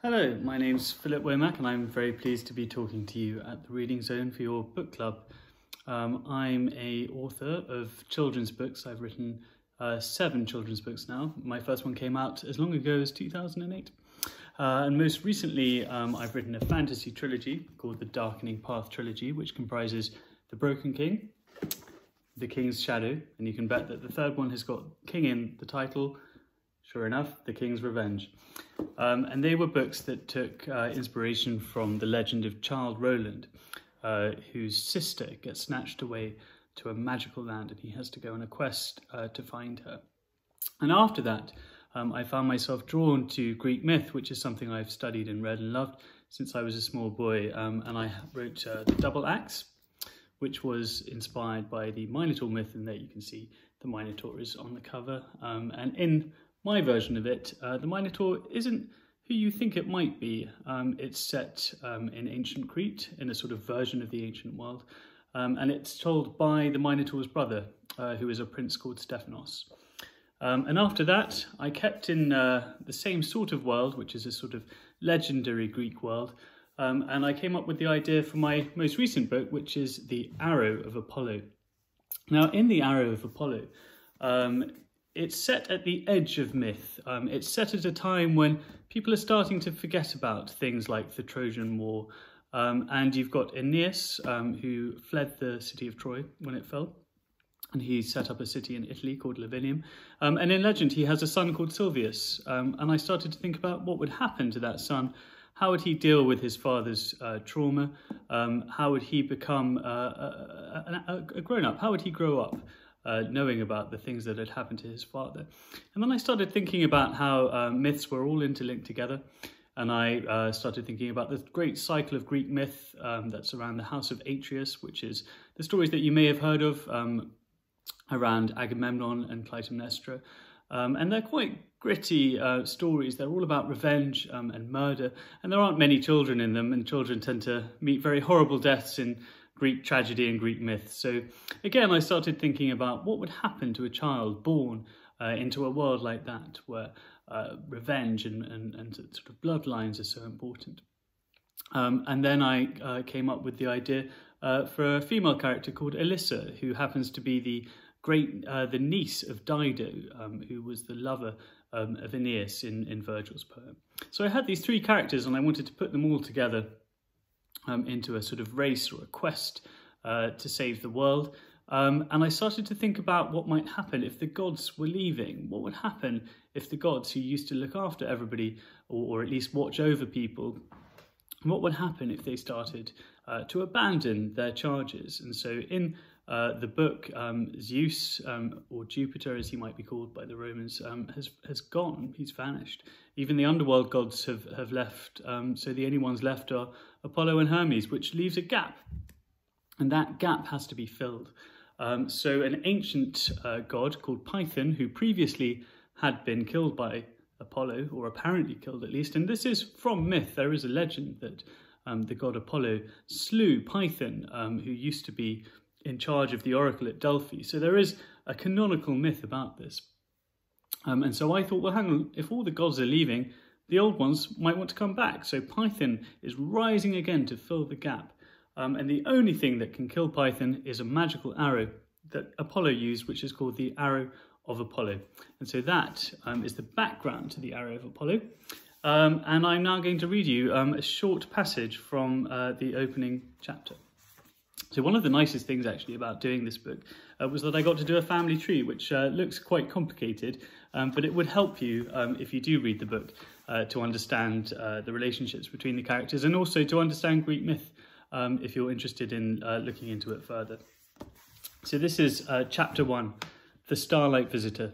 Hello, my name's Philip Womack and I'm very pleased to be talking to you at the Reading Zone for your book club. I'm an author of children's books. I've written 7 children's books now. My first one came out as long ago as 2008. And most recently I've written a fantasy trilogy called the Darkening Path Trilogy, which comprises The Broken King, The King's Shadow, and you can bet that the third one has got King in the title. Sure enough, The King's Revenge. And they were books that took inspiration from the legend of Childe Roland, whose sister gets snatched away to a magical land and he has to go on a quest to find her. And after that, I found myself drawn to Greek myth, which is something I've studied and read and loved since I was a small boy. And I wrote The Double Axe, which was inspired by the Minotaur myth, and there you can see the Minotaur is on the cover. And in my version of it, the Minotaur isn't who you think it might be. It's set in ancient Crete, in a sort of version of the ancient world, and it's told by the Minotaur's brother, who is a prince called Stephanos. And after that, I kept in the same sort of world, which is a sort of legendary Greek world, and I came up with the idea for my most recent book, which is The Arrow of Apollo. Now, in The Arrow of Apollo, it's set at the edge of myth. It's set at a time when people are starting to forget about things like the Trojan War. And you've got Aeneas, who fled the city of Troy when it fell. And he set up a city in Italy called Lavinium. And in legend, he has a son called Silvius. And I started to think about what would happen to that son. How would he deal with his father's trauma? How would he become a grown-up? How would he grow up? Knowing about the things that had happened to his father. And then I started thinking about how myths were all interlinked together, and I started thinking about the great cycle of Greek myth that's around the House of Atreus, which is the stories that you may have heard of around Agamemnon and Clytemnestra. And they're quite gritty stories. They're all about revenge and murder, and there aren't many children in them, and children tend to meet very horrible deaths in Greek tragedy and Greek myth. So again, I started thinking about what would happen to a child born into a world like that, where revenge and sort of bloodlines are so important. And then I came up with the idea for a female character called Alyssa, who happens to be the niece of Dido, who was the lover of Aeneas in Virgil's poem. So I had these 3 characters and I wanted to put them all together into a sort of race or a quest to save the world. And I started to think about what might happen if the gods were leaving. What would happen if the gods, who used to look after everybody, or at least watch over people, what would happen if they started to abandon their charges? And so in the book, Zeus, or Jupiter as he might be called by the Romans, has gone. He's vanished. Even the underworld gods have left, so the only ones left are Apollo and Hermes, which leaves a gap, and that gap has to be filled. So an ancient god called Python, who previously had been killed by Apollo, or apparently killed at least, and this is from myth. There is a legend that the god Apollo slew Python, who used to be in charge of the oracle at Delphi. So there is a canonical myth about this. And so I thought, well, hang on, if all the gods are leaving, the old ones might want to come back. So Python is rising again to fill the gap. And the only thing that can kill Python is a magical arrow that Apollo used, which is called the Arrow of Apollo. And so that is the background to the Arrow of Apollo. And I'm now going to read you a short passage from the opening chapter. So one of the nicest things actually about doing this book was that I got to do a family tree, which looks quite complicated, but it would help you if you do read the book to understand the relationships between the characters, and also to understand Greek myth if you're interested in looking into it further. So this is chapter 1, The Starlight Visitor.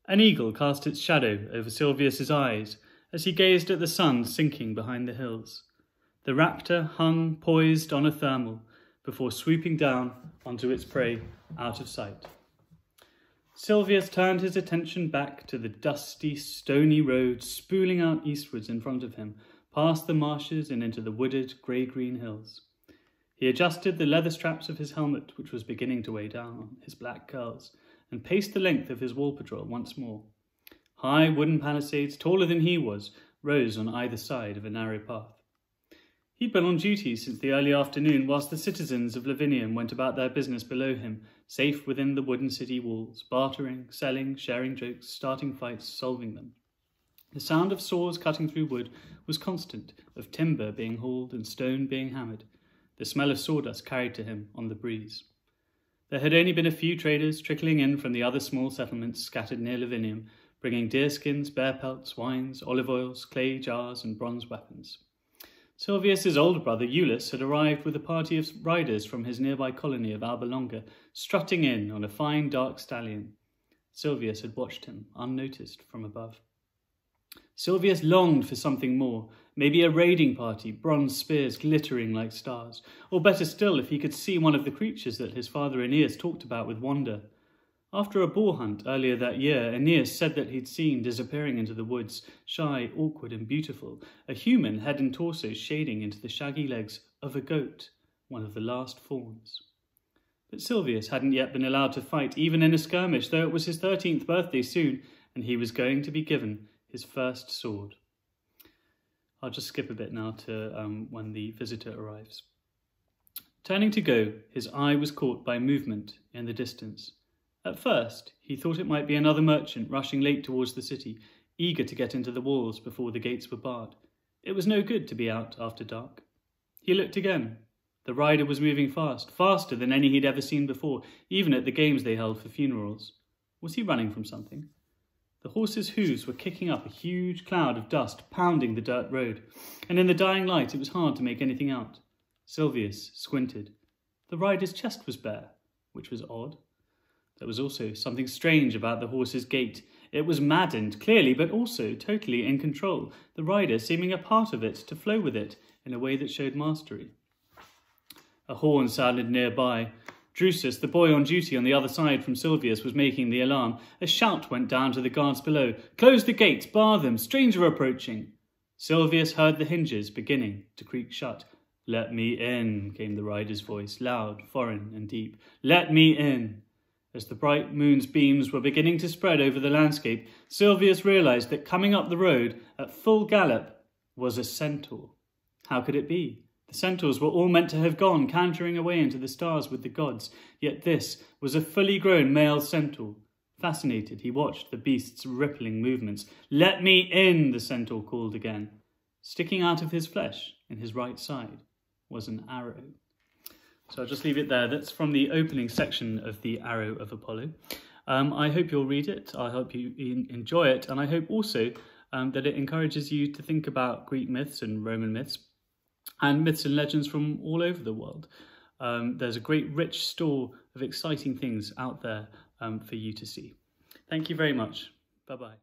An eagle cast its shadow over Silvius's eyes as he gazed at the sun sinking behind the hills. The raptor hung poised on a thermal before swooping down onto its prey out of sight. Silvius turned his attention back to the dusty, stony road spooling out eastwards in front of him, past the marshes and into the wooded, grey-green hills. He adjusted the leather straps of his helmet, which was beginning to weigh down on his black curls, and paced the length of his wall patrol once more. High wooden palisades, taller than he was, rose on either side of a narrow path. He'd been on duty since the early afternoon, whilst the citizens of Lavinium went about their business below him, safe within the wooden city walls, bartering, selling, sharing jokes, starting fights, solving them. The sound of saws cutting through wood was constant, of timber being hauled and stone being hammered. The smell of sawdust carried to him on the breeze. There had only been a few traders trickling in from the other small settlements scattered near Lavinium, bringing deerskins, bear pelts, wines, olive oils, clay jars, and bronze weapons. Silvius's older brother, Iulus, had arrived with a party of riders from his nearby colony of Alba Longa, strutting in on a fine dark stallion. Silvius had watched him, unnoticed, from above. Silvius longed for something more, maybe a raiding party, bronze spears glittering like stars, or better still, if he could see one of the creatures that his father Aeneas talked about with wonder. After a boar hunt earlier that year, Aeneas said that he'd seen disappearing into the woods, shy, awkward and beautiful, a human head and torso shading into the shaggy legs of a goat, one of the last fawns. But Silvius hadn't yet been allowed to fight, even in a skirmish, though it was his 13th birthday soon, and he was going to be given his first sword. I'll just skip a bit now to when the visitor arrives. Turning to go, his eye was caught by movement in the distance. At first, he thought it might be another merchant rushing late towards the city, eager to get into the walls before the gates were barred. It was no good to be out after dark. He looked again. The rider was moving fast, faster than any he'd ever seen before, even at the games they held for funerals. Was he running from something? The horses' hooves were kicking up a huge cloud of dust, pounding the dirt road, and in the dying light it was hard to make anything out. Silvius squinted. The rider's chest was bare, which was odd. There was also something strange about the horse's gait. It was maddened, clearly, but also totally in control, the rider seeming a part of it, to flow with it in a way that showed mastery. A horn sounded nearby. Drusus, the boy on duty on the other side from Silvius, was making the alarm. A shout went down to the guards below. "Close the gates, bar them, stranger approaching." Silvius heard the hinges beginning to creak shut. "Let me in," came the rider's voice, loud, foreign and deep. "Let me in." As the bright moon's beams were beginning to spread over the landscape, Silvius realised that coming up the road at full gallop was a centaur. How could it be? The centaurs were all meant to have gone cantering away into the stars with the gods, yet this was a fully grown male centaur. Fascinated, he watched the beast's rippling movements. "Let me in," the centaur called again. Sticking out of his flesh, in his right side, was an arrow. So I'll just leave it there. That's from the opening section of The Arrow of Apollo. I hope you'll read it. I hope you enjoy it. And I hope also that it encourages you to think about Greek myths and Roman myths and myths and legends from all over the world. There's a great rich store of exciting things out there for you to see. Thank you very much. Bye-bye.